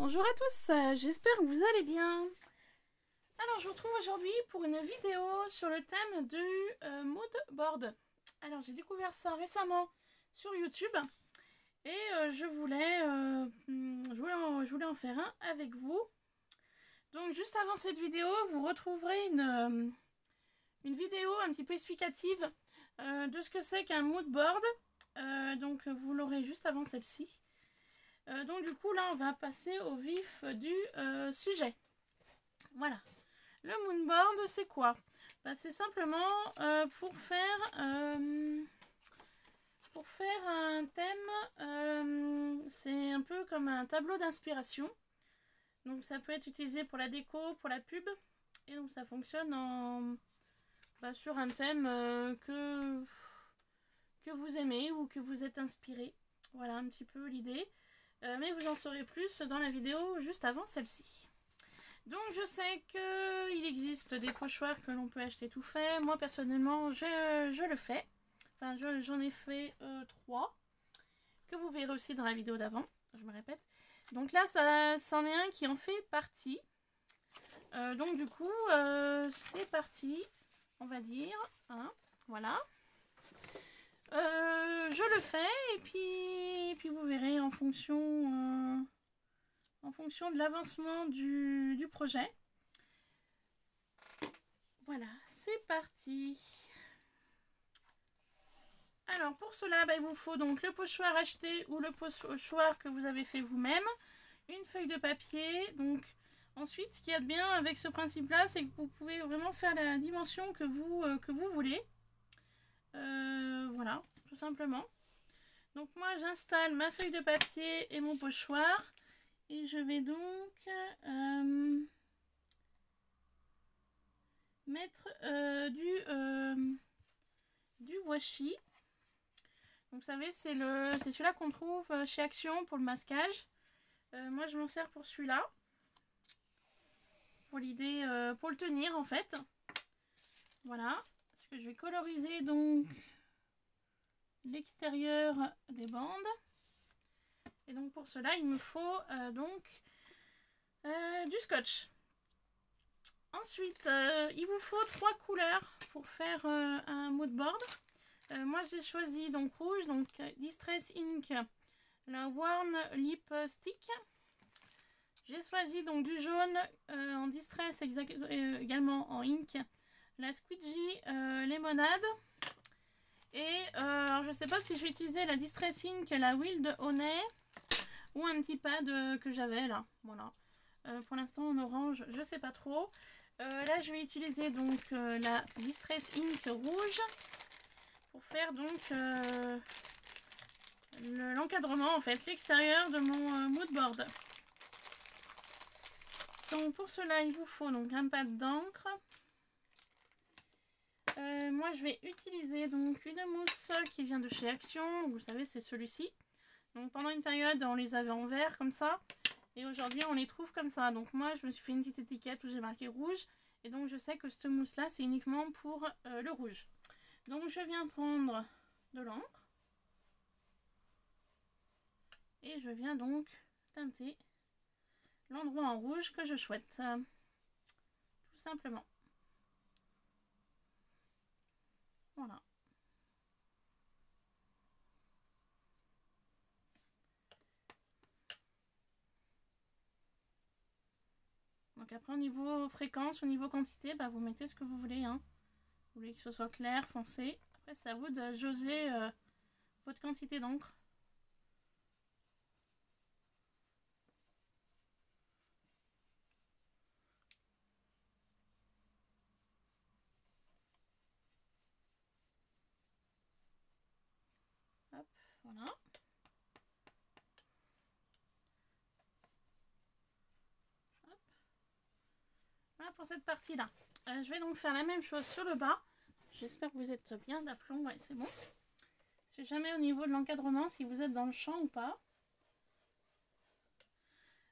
Bonjour à tous, j'espère que vous allez bien. Alors je vous retrouve aujourd'hui pour une vidéo sur le thème du mood board. Alors j'ai découvert ça récemment sur YouTube et je voulais en faire un avec vous. Donc juste avant cette vidéo, vous retrouverez une vidéo un petit peu explicative de ce que c'est qu'un mood board. Donc vous l'aurez juste avant celle-ci. Donc du coup là on va passer au vif du sujet. Voilà. Le mood board c'est quoi? C'est simplement pour faire un thème, c'est un peu comme un tableau d'inspiration. Donc ça peut être utilisé pour la déco, pour la pub. Et donc ça fonctionne sur un thème que vous aimez ou que vous êtes inspiré. Voilà un petit peu l'idée. Mais vous en saurez plus dans la vidéo juste avant celle-ci. Donc je sais qu'il existe des pochoirs que l'on peut acheter tout fait. Moi personnellement je le fais. Enfin j'en ai fait 3. Que vous verrez aussi dans la vidéo d'avant. Je me répète. Donc là c'en est un qui en fait partie. Donc du coup c'est parti. On va dire. Hein, voilà. Je le fais et puis vous verrez en fonction de l'avancement du projet. Voilà, c'est parti. Alors pour cela, il vous faut donc le pochoir acheté ou le pochoir que vous avez fait vous-même, une feuille de papier. Donc ensuite, ce qu'il y a de bien avec ce principe-là, c'est que vous pouvez vraiment faire la dimension que vous voulez. Voilà, tout simplement. Donc moi j'installe ma feuille de papier et mon pochoir et je vais donc mettre du washi. Donc vous savez c'est celui-là qu'on trouve chez Action pour le masquage. Moi je m'en sers pour celui-là. Pour l'idée, pour le tenir en fait. Voilà. Parce que je vais coloriser donc l'extérieur des bandes. Et donc pour cela il me faut du scotch. Ensuite il vous faut 3 couleurs pour faire un mood board. Moi j'ai choisi donc rouge, donc Distress Ink, la Warm Lip Stick. J'ai choisi donc du jaune en Distress également en Ink, la Squidgy Lemonade. Et alors je sais pas si je vais utiliser la Distress Ink, la Wild Honey ou un petit pad que j'avais là. Voilà. Pour l'instant en orange, je sais pas trop. Là je vais utiliser donc la Distress Ink rouge pour faire donc l'encadrement en fait, l'extérieur de mon mood board. Donc pour cela il vous faut donc un pad d'encre. Moi je vais utiliser donc une mousse qui vient de chez Action, vous savez c'est celui-ci. Donc pendant une période on les avait en vert comme ça et aujourd'hui on les trouve comme ça. Donc moi je me suis fait une petite étiquette où j'ai marqué rouge et donc je sais que cette mousse là c'est uniquement pour le rouge. Donc je viens prendre de l'encre et je viens donc teinter l'endroit en rouge que je souhaite, tout simplement. Voilà. Donc après au niveau fréquence, au niveau quantité, vous mettez ce que vous voulez. Hein. Vous voulez que ce soit clair, foncé. Après c'est à vous de jauger votre quantité d'encre. Hop, voilà. Hop. Voilà pour cette partie-là. Je vais donc faire la même chose sur le bas. J'espère que vous êtes bien d'aplomb. Ouais, c'est bon. Je sais jamais au niveau de l'encadrement si vous êtes dans le champ ou pas.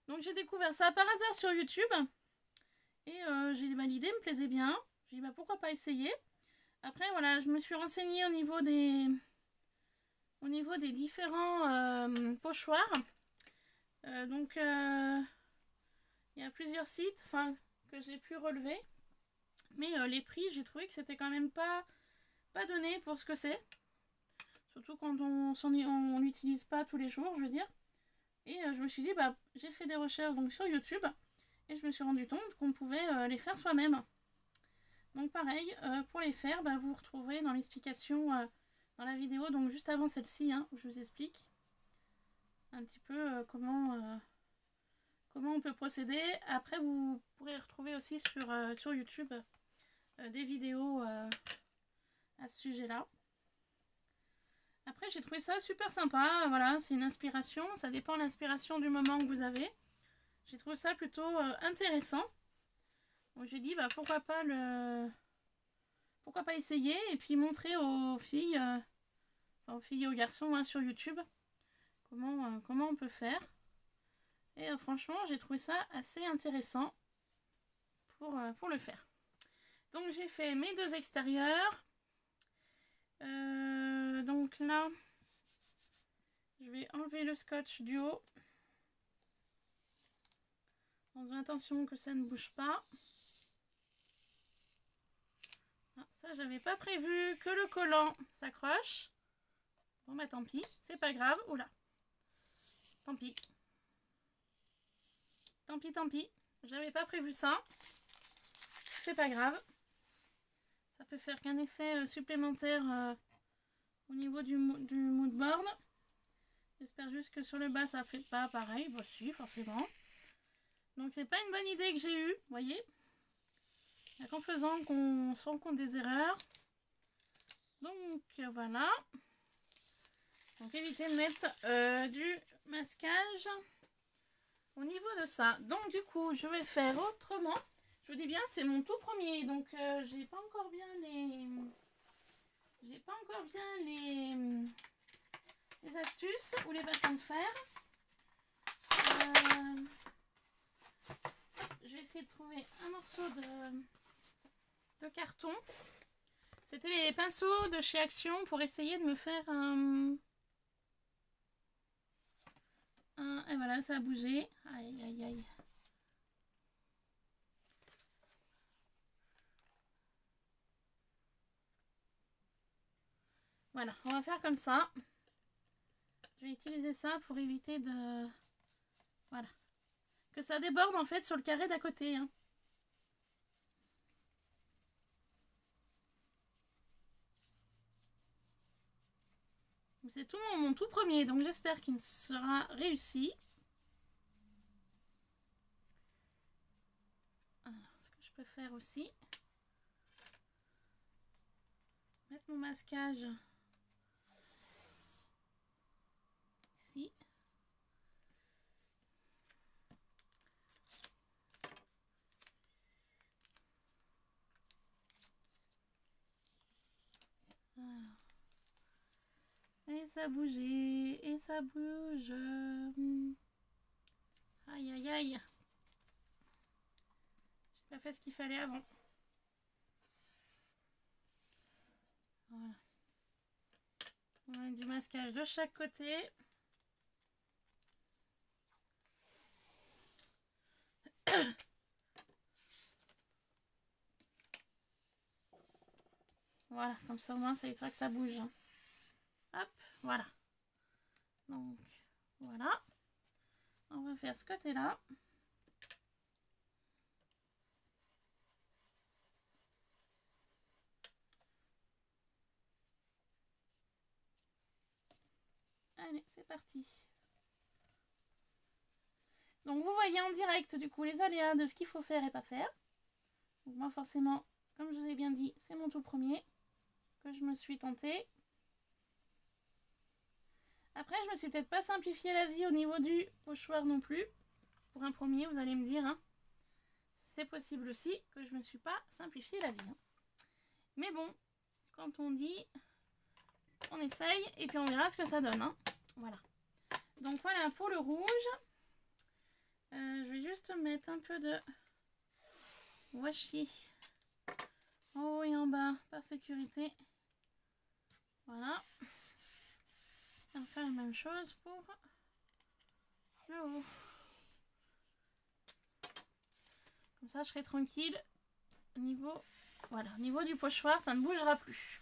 Donc j'ai découvert ça par hasard sur YouTube. Et j'ai dit l'idée me plaisait bien. J'ai dit pourquoi pas essayer. Après voilà, je me suis renseignée au niveau des différents pochoirs. Donc Il y a plusieurs sites, enfin, que j'ai pu relever. Mais les prix, j'ai trouvé que c'était quand même pas donné pour ce que c'est. Surtout quand on l'utilise pas tous les jours, je veux dire. Et je me suis dit, bah, j'ai fait des recherches donc, sur YouTube. Et je me suis rendu compte qu'on pouvait les faire soi-même. Donc pareil, pour les faire, bah, vous retrouverez dans l'explication dans la vidéo, donc juste avant celle-ci, hein, où je vous explique un petit peu comment on peut procéder. Après, vous pourrez retrouver aussi sur YouTube des vidéos à ce sujet-là. Après, j'ai trouvé ça super sympa. Voilà, c'est une inspiration. Ça dépend de l'inspiration du moment que vous avez. J'ai trouvé ça plutôt intéressant. Donc j'ai dit, bah, pourquoi pas essayer et puis montrer aux filles, aux filles et aux garçons hein, sur YouTube comment on peut faire. Et franchement, j'ai trouvé ça assez intéressant pour le faire. Donc j'ai fait mes deux extérieurs. Donc là, je vais enlever le scotch du haut. En faisant attention que ça ne bouge pas. Ah, ça, j'avais pas prévu que le collant s'accroche. Bon bah tant pis, c'est pas grave. Oula. Tant pis. Tant pis. J'avais pas prévu ça. C'est pas grave. Ça peut faire qu'un effet supplémentaire au niveau du mood board. J'espère juste que sur le bas ça fait pas pareil. Bah si, forcément. Donc c'est pas une bonne idée que j'ai eue, vous voyez. Il n'y a qu'en faisant qu'on se rend compte des erreurs. Donc voilà. Donc évitez de mettre du masquage au niveau de ça. Donc du coup je vais faire autrement. Je vous dis bien c'est mon tout premier. Donc j'ai pas encore bien les astuces ou les façons de faire. Je vais essayer de trouver un morceau de carton. C'était les pinceaux de chez Action pour essayer de me faire un... Et voilà, ça a bougé. Aïe, aïe, aïe. Voilà, on va faire comme ça. Je vais utiliser ça pour éviter de... Voilà. Que ça déborde en fait sur le carré d'à côté. Hein. C'est tout mon tout premier, donc j'espère qu'il sera réussi. Alors, ce que je peux faire aussi, mettre mon masquage ici. Alors. Et ça bougeait, et ça bouge. Aïe, aïe, aïe. J'ai pas fait ce qu'il fallait avant. Voilà. On met du masquage de chaque côté. Voilà, comme ça au moins ça évitera que ça bouge. Hop, voilà. Donc, voilà. On va faire ce côté-là. Allez, c'est parti. Donc, vous voyez en direct, du coup, les aléas de ce qu'il faut faire et pas faire. Donc, moi, forcément, comme je vous ai bien dit, c'est mon tout premier que je me suis tentée. Après, je me suis peut-être pas simplifié la vie au niveau du pochoir non plus. Pour un premier, vous allez me dire, hein, c'est possible aussi que je me suis pas simplifié la vie. Hein. Mais bon, quand on dit, on essaye et puis on verra ce que ça donne. Hein. Voilà. Donc voilà pour le rouge. Je vais juste mettre un peu de washi en haut et en bas par sécurité. Voilà. On va faire la même chose pour le haut. Comme ça, je serai tranquille. Voilà, au niveau du pochoir, ça ne bougera plus.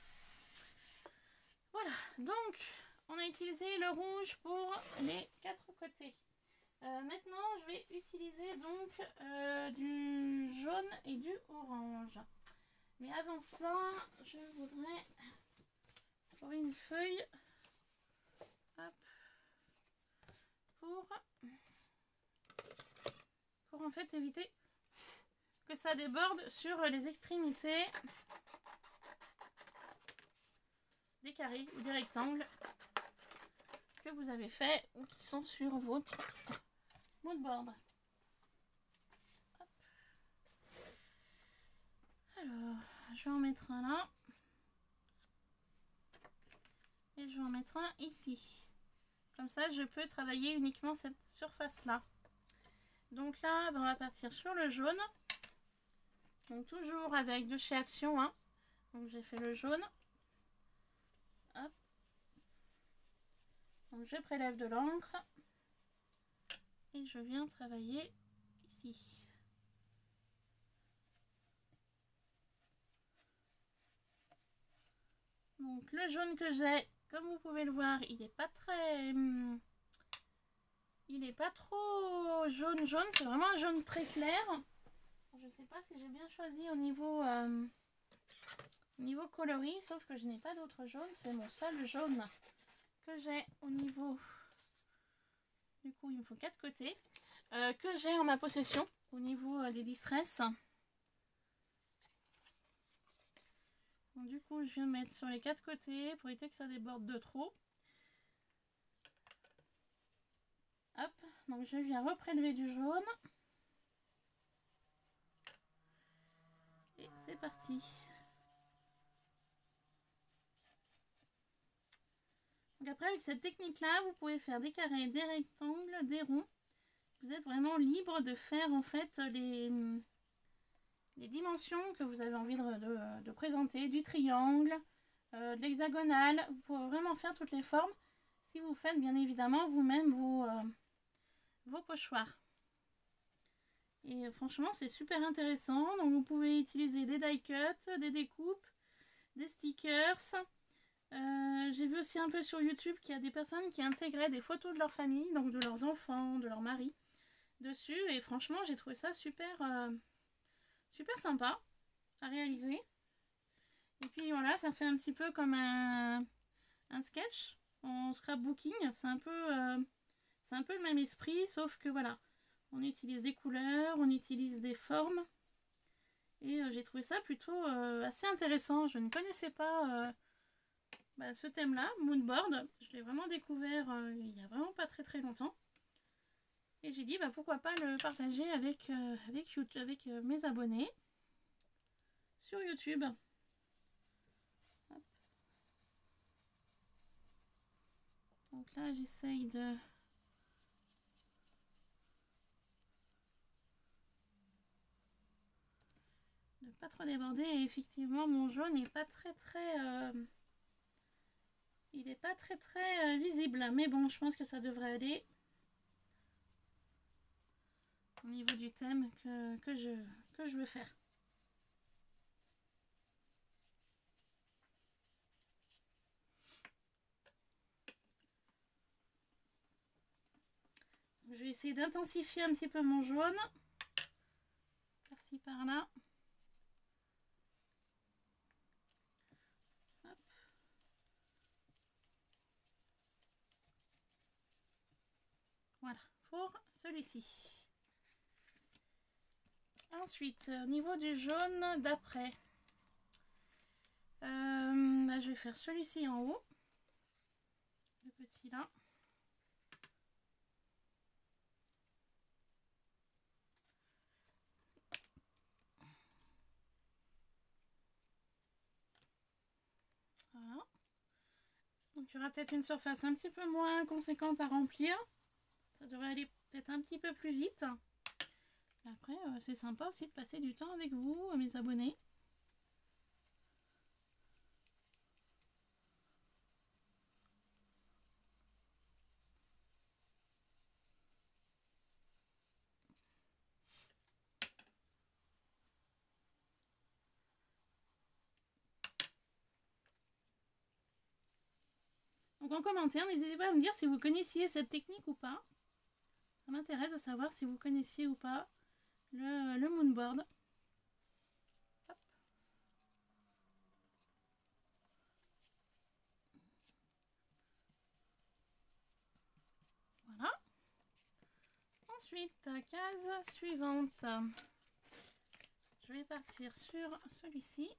Voilà, donc on a utilisé le rouge pour les 4 côtés. Maintenant, je vais utiliser donc du jaune et du orange. Mais avant ça, je voudrais trouver une feuille. Hop. Pour en fait éviter que ça déborde sur les extrémités des carrés ou des rectangles que vous avez fait ou qui sont sur votre mood board. Hop. Alors, je vais en mettre un là et je vais en mettre un ici. Comme ça, je peux travailler uniquement cette surface-là. Donc là, on va partir sur le jaune. Donc toujours avec de chez Action. Hein. Donc j'ai fait le jaune. Hop. Donc je prélève de l'encre. Et je viens travailler ici. Donc le jaune que j'ai, comme vous pouvez le voir, il n'est pas très... Il n'est pas trop jaune, c'est vraiment un jaune très clair. Je ne sais pas si j'ai bien choisi au niveau coloris, sauf que je n'ai pas d'autre jaune. C'est mon seul jaune que j'ai au niveau... Du coup, il me faut 4 côtés. Que j'ai en ma possession au niveau des distress. Donc, du coup, je viens mettre sur les 4 côtés pour éviter que ça déborde de trop. Hop, donc je viens reprélever du jaune. Et c'est parti. Donc après, avec cette technique-là, vous pouvez faire des carrés, des rectangles, des ronds. Vous êtes vraiment libre de faire en fait les dimensions que vous avez envie de présenter, du triangle, de l'hexagonale. Vous pouvez vraiment faire toutes les formes si vous faites bien évidemment vous-même vos pochoirs. Et franchement, c'est super intéressant. Donc vous pouvez utiliser des die cuts, des découpes, des stickers. J'ai vu aussi un peu sur YouTube qu'il y a des personnes qui intégraient des photos de leur famille, donc de leurs enfants, de leur mari, dessus. Et franchement, j'ai trouvé ça super sympa à réaliser. Et puis voilà, ça fait un petit peu comme un sketch en scrapbooking. C'est un peu le même esprit, sauf que voilà, on utilise des couleurs, on utilise des formes. Et j'ai trouvé ça plutôt assez intéressant. Je ne connaissais pas ce thème-là, Moodboard. Je l'ai vraiment découvert il n'y a vraiment pas très très longtemps. Et j'ai dit pourquoi pas le partager avec mes abonnés sur YouTube. Hop. Donc là, j'essaye de... pas trop déborder. Et effectivement, mon jaune n'est pas très il n'est pas très visible. Mais bon, je pense que ça devrait aller au niveau du thème que je veux faire. Je vais essayer d'intensifier un petit peu mon jaune. Par-ci, par-là. Voilà, pour celui-ci. Ensuite, au niveau du jaune d'après, je vais faire celui-ci en haut. Le petit là. Voilà. Donc il y aura peut-être une surface un petit peu moins conséquente à remplir. Ça devrait aller peut-être un petit peu plus vite. Après, c'est sympa aussi de passer du temps avec vous, mes abonnés. Donc en commentaire, n'hésitez pas à me dire si vous connaissiez cette technique ou pas. Ça m'intéresse de savoir si vous connaissiez ou pas le moonboard. Hop. Voilà. Ensuite, case suivante. Je vais partir sur celui-ci.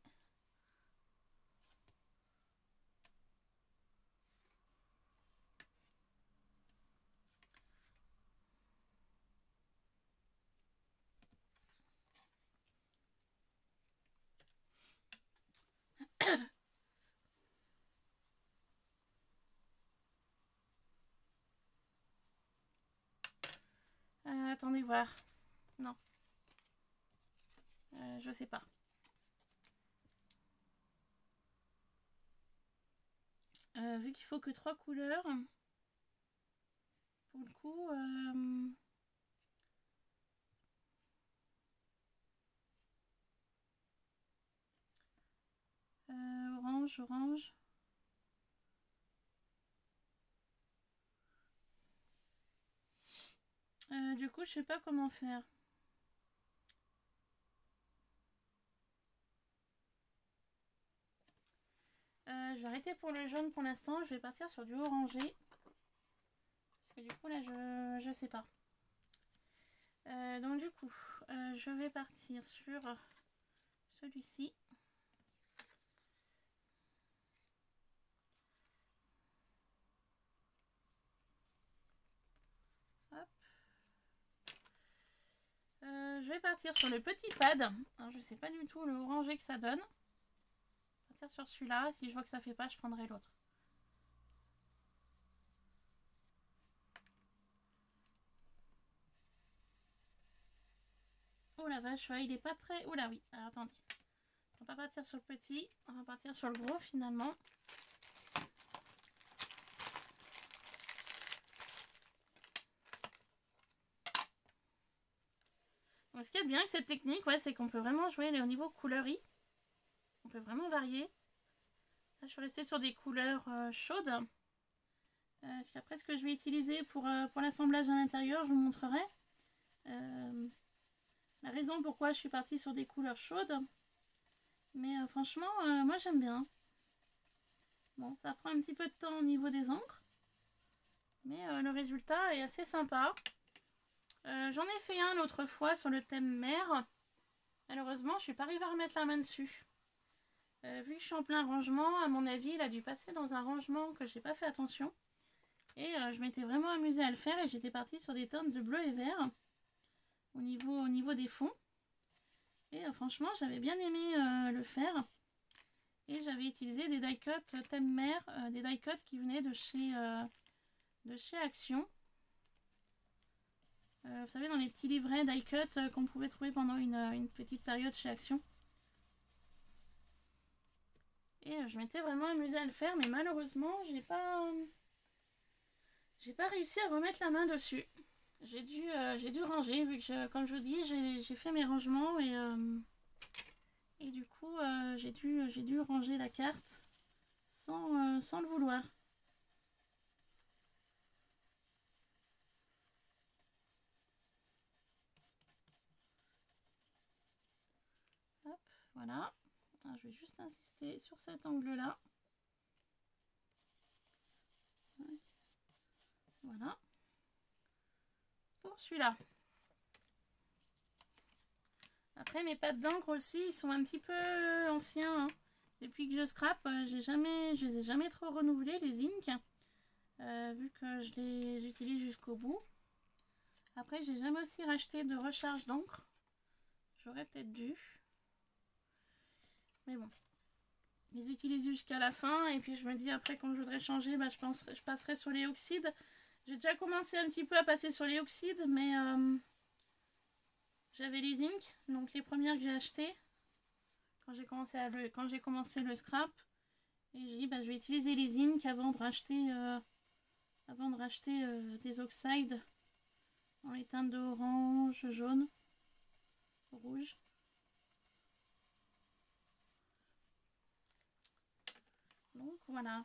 Attendez voir. Non. Je sais pas. Vu qu'il faut que 3 couleurs, pour le coup, orange. Du coup, je sais pas comment faire. Je vais arrêter pour le jaune pour l'instant. Je vais partir sur du orangé. Parce que du coup, là, je sais pas. Donc du coup, je vais partir sur celui-ci. Hop. Je vais partir sur le petit pad. Alors, je sais pas du tout le orangé que ça donne. Partir sur celui-là. Si je vois que ça fait pas, je prendrai l'autre. Oh la vache, ouais, il est pas très... Oh là oui, alors attendez. On va pas partir sur le petit, on va partir sur le gros finalement. Donc, ce qui est bien avec cette technique, ouais, c'est qu'on peut vraiment jouer au niveau couleurie. On peut vraiment varier. Là, je suis restée sur des couleurs chaudes. Après, ce que je vais utiliser pour l'assemblage à l'intérieur, je vous montrerai. La raison pourquoi je suis partie sur des couleurs chaudes. Mais franchement, moi j'aime bien. Bon, ça prend un petit peu de temps au niveau des encres. Mais le résultat est assez sympa. J'en ai fait un l'autre fois sur le thème mer. Malheureusement, je suis pas arrivée à remettre la main dessus. Vu que je suis en plein rangement, à mon avis, il a dû passer dans un rangement que j'ai pas fait attention. Et je m'étais vraiment amusée à le faire et j'étais partie sur des teintes de bleu et vert au niveau des fonds. Et franchement, j'avais bien aimé le faire. Et j'avais utilisé des die cuts thème mer, des die cuts qui venaient de chez Action. Vous savez, dans les petits livrets die cut qu'on pouvait trouver pendant une petite période chez Action. Et je m'étais vraiment amusée à le faire, mais malheureusement, j'ai pas réussi à remettre la main dessus. J'ai dû ranger, vu que, comme je vous dis, j'ai fait mes rangements et du coup, j'ai dû ranger la carte sans le vouloir. Hop, voilà. Alors, je vais juste insister sur cet angle-là. Voilà. Pour celui-là. Après, mes pattes d'encre aussi, ils sont un petit peu anciens. Hein. Depuis que je scrape, je les ai jamais trop renouvelés, les inks. Vu que je les utilise jusqu'au bout. Après, j'ai jamais aussi racheté de recharge d'encre. J'aurais peut-être dû. Mais bon. Je les utilise jusqu'à la fin. Et puis, je me dis, après, quand je voudrais changer, bah, je passerai sur les oxydes. J'ai déjà commencé un petit peu à passer sur les oxydes, mais j'avais les inks. Donc, les premières que j'ai achetées quand j'ai commencé le scrap. Et j'ai dit, bah, je vais utiliser les inks avant de racheter des oxydes dans les teintes de orange, jaune, rouge. Donc voilà.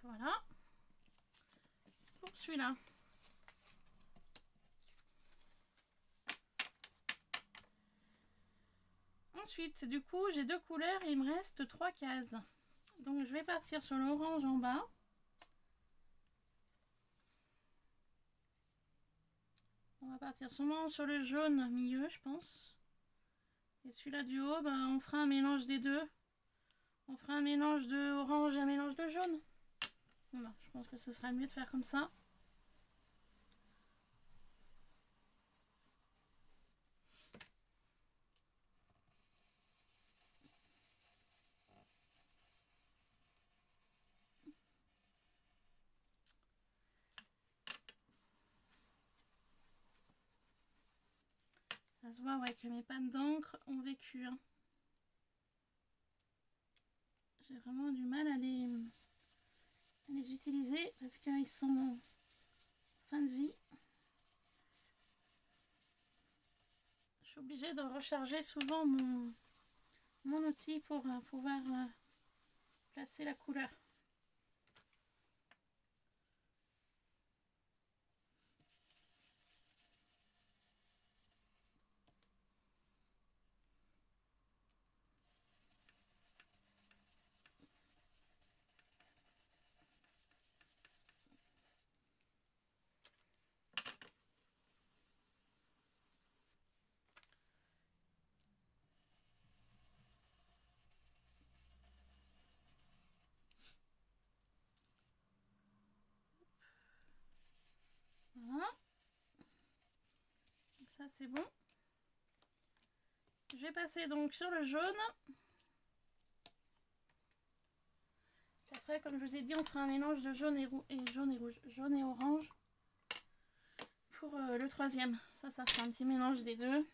Voilà. Pour celui-là. Ensuite, du coup, j'ai 2 couleurs et il me reste 3 cases. Donc, je vais partir sur l'orange en bas. On va partir sûrement sur le jaune milieu, je pense. Et celui-là du haut, ben, on fera un mélange des deux. On fera un mélange de orange et un mélange de jaune. Voilà, je pense que ce sera mieux de faire comme ça. Ça se voit ouais, que mes pannes d'encre ont vécu. Hein. J'ai vraiment du mal à les utiliser parce qu'ils sont en fin de vie. Je suis obligée de recharger souvent mon outil pour pouvoir placer la couleur. Voilà. Donc ça c'est bon. Je vais passer donc sur le jaune. Après, comme je vous ai dit, on fera un mélange de jaune et rouge, jaune et orange pour le troisième. Ça fera un petit mélange des deux.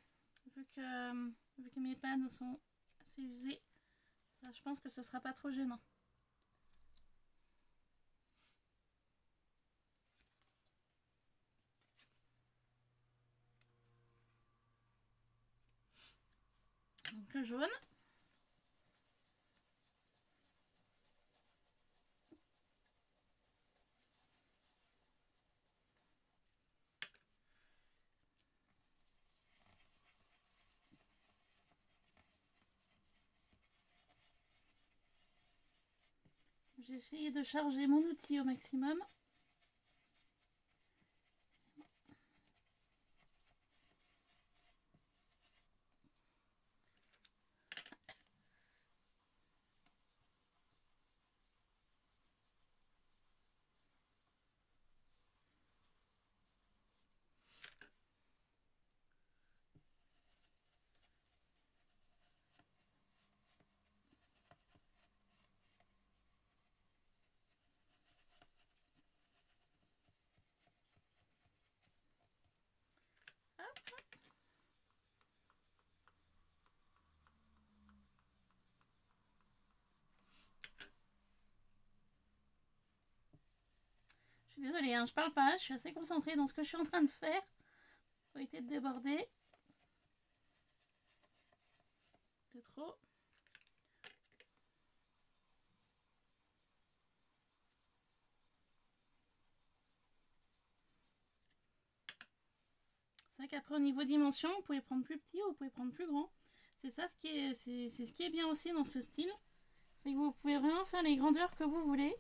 Vu que mes pannes sont assez usées, ça, je pense que ce sera pas trop gênant. Donc le jaune. J'ai essayé de charger mon outil au maximum. Je suis désolée, hein, je parle pas, je suis assez concentrée dans ce que je suis en train de faire. Faut éviter de déborder. De trop. C'est vrai qu'après au niveau dimension, vous pouvez prendre plus petit ou vous pouvez prendre plus grand. C'est ça ce qui est, c'est ce qui est bien aussi dans ce style. C'est que vous pouvez vraiment faire les grandeurs que vous voulez.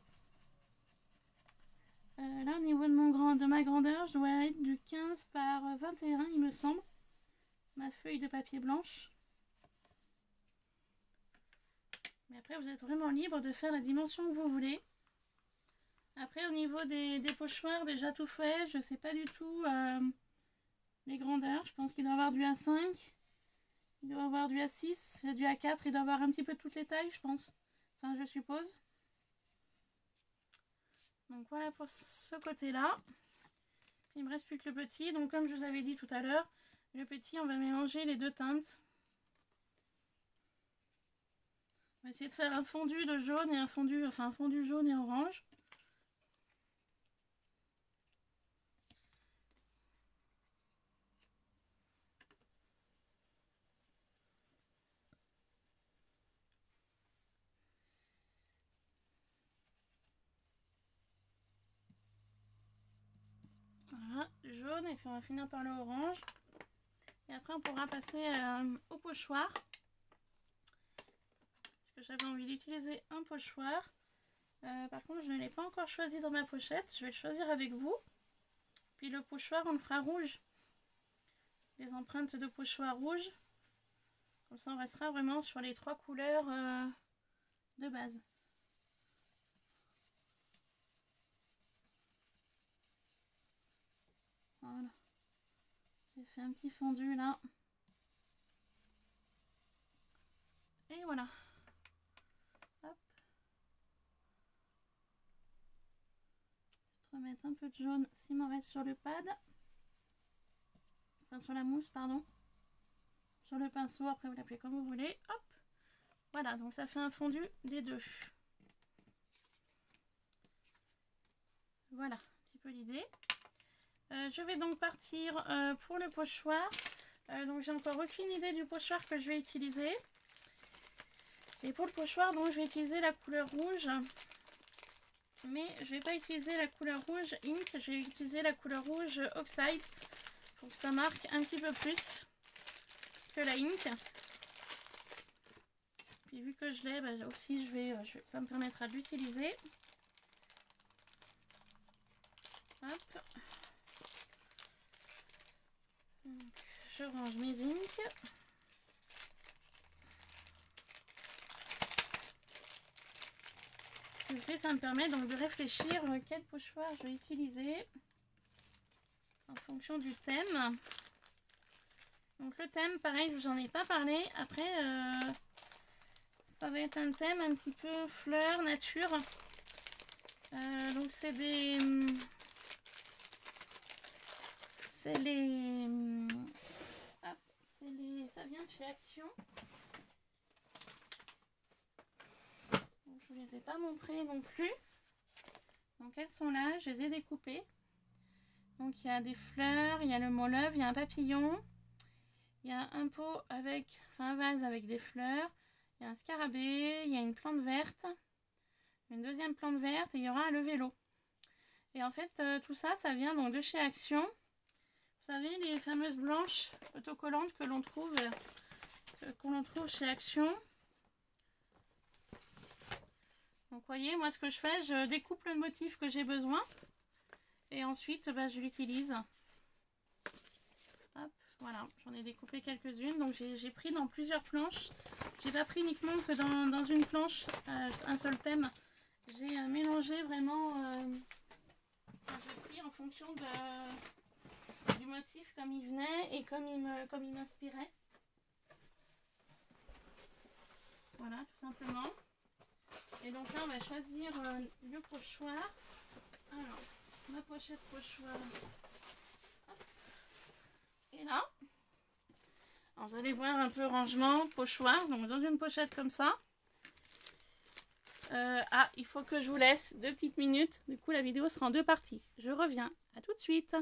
Là au niveau de ma grandeur, je dois être du 15 par 21 il me semble. Ma feuille de papier blanche. Mais après vous êtes vraiment libre de faire la dimension que vous voulez. Après au niveau des pochoirs déjà tout fait, je sais pas du tout les grandeurs. Je pense qu'il doit y avoir du A5. Il doit y avoir du A6, du A4. Il doit y avoir un petit peu toutes les tailles je pense. Enfin je suppose. Donc voilà pour ce côté-là. Il me reste plus que le petit. Donc comme je vous avais dit tout à l'heure, le petit, on va mélanger les deux teintes. On va essayer de faire un fondu de jaune et un fondu jaune et orange. jaune et puis on va finir par le orange. Et après on pourra passer au pochoir. Parce que j'avais envie d'utiliser un pochoir. Par contre je ne l'ai pas encore choisi dans ma pochette. Je vais le choisir avec vous. Puis le pochoir on le fera rouge. Des empreintes de pochoir rouge. Comme ça on restera vraiment sur les 3 couleurs de base. Voilà. J'ai fait un petit fondu là. Et voilà. Hop. Je vais remettre un peu de jaune s'il m'en reste sur le pad. Enfin sur la mousse, pardon. Sur le pinceau, après vous l'appelez comme vous voulez. Hop. Voilà, donc ça fait un fondu des deux. Voilà, un petit peu l'idée. Je vais donc partir pour le pochoir. Donc j'ai encore aucune idée du pochoir que je vais utiliser. Et pour le pochoir, donc je vais utiliser la couleur rouge. Mais je vais pas utiliser la couleur rouge Ink, je vais utiliser la couleur rouge Oxide. Pour que ça marque un petit peu plus que la Ink. Puis vu que je l'ai, bah, aussi ça me permettra de l'utiliser. Hop. Donc, je range mes inks. Aussi, ça me permet donc de réfléchir quel pochoir je vais utiliser en fonction du thème. Donc le thème, pareil, je vous en ai pas parlé. Après, ça va être un thème un petit peu fleurs, nature. Donc c'est des... ça vient de chez Action. Donc, je ne vous les ai pas montrées non plus. Donc elles sont là, je les ai découpées. Donc il y a des fleurs, il y a le mot love, il y a un papillon. Il y a un pot avec, enfin un vase avec des fleurs. Il y a un scarabée, il y a une plante verte. Une deuxième plante verte et il y aura le vélo. Et en fait tout ça, ça vient donc de chez Action. Vous savez, les fameuses blanches autocollantes que l'on trouve chez Action. Donc vous voyez, moi ce que je fais, je découpe le motif que j'ai besoin. Et ensuite, bah, je l'utilise. Hop, voilà, j'en ai découpé quelques-unes. Donc j'ai pris dans plusieurs planches. J'ai pas pris uniquement que dans une planche, un seul thème. J'ai mélangé vraiment... j'ai pris en fonction du motif comme il venait et comme il m'inspirait. Voilà, tout simplement. Et donc là, on va choisir le pochoir. Alors, ma pochette pochoir. Hop. Et là, alors, vous allez voir un peu rangement, pochoir. Donc dans une pochette comme ça. Il faut que je vous laisse 2 petites minutes. Du coup, la vidéo sera en 2 parties. Je reviens. À tout de suite.